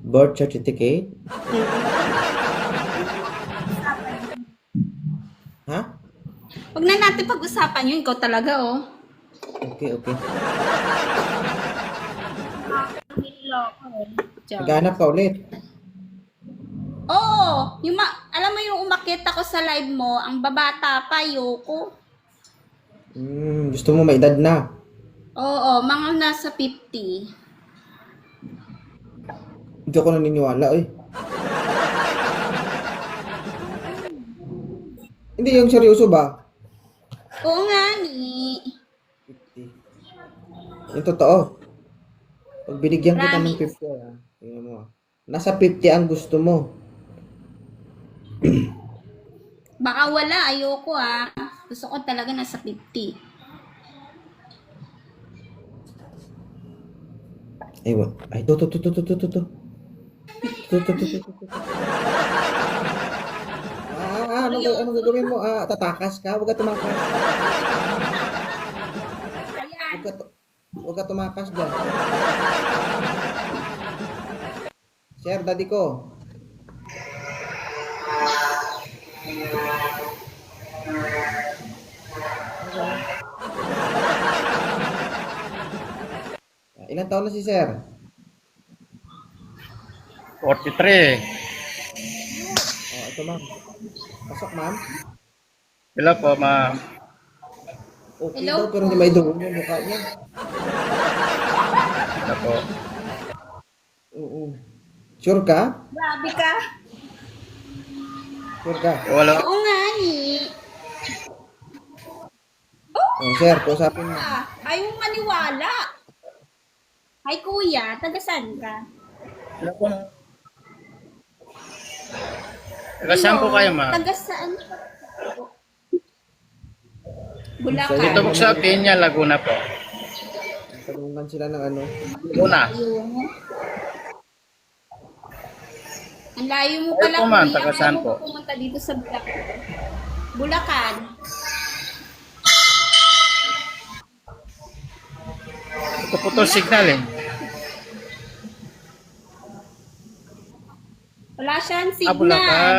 Birth certificate? Ha? Huwag na natin pag-usapan yun. Ikaw talaga, oh. Okay, okay. Diyan. Naghanap ka ulit. Oo, alam mo yung umakyat ako sa live mo, ang babata pa, Yoko. Gusto mo may edad na. Oo, mga nasa 50. Hindi ako naniniwala, eh. Hindi, yung seryoso ba? Oo nga ni. 50. Yung totoo. Pag binigyan kita ng Promise. 50, tingnan mo. Nasa 50 ang gusto mo. Baka wala, ayoko ah. Gusto ko talaga nasa 50. Ay, to. Anong gagawin mo? Tatakas ka? Huwag ka tumakas. Ayan. Huwag ka tumakas dyan. Sir, daddy ko. Ilan taon na si sir? 43. Oh, ito ma'am. Pasok ma'am. Hello po, ma'am. Okay Hello daw, pero po. hindi may dugo yung mukha niya. Hello po. Oo. Sure ka? Grabe ka. Sure ka? Wala. Oo nga ni. Oh, sir, kausapin mo. Ayaw maniwala. Ay kuya, taga saan ka? Hello po. Taga saan po kayo, ma'am? Taga saan ka? Dito Bulacan. po sa Piña, Laguna po. Tanungan sila ng ano. Laguna. Ayun. Ang layo mo Ay pala, po, ma'am. kuya. Taga Kaya saan mo po? ba pumunta dito sa Bulacan? Bulacan. Ito po to signal eh. Wala siyang signal. Bulacan.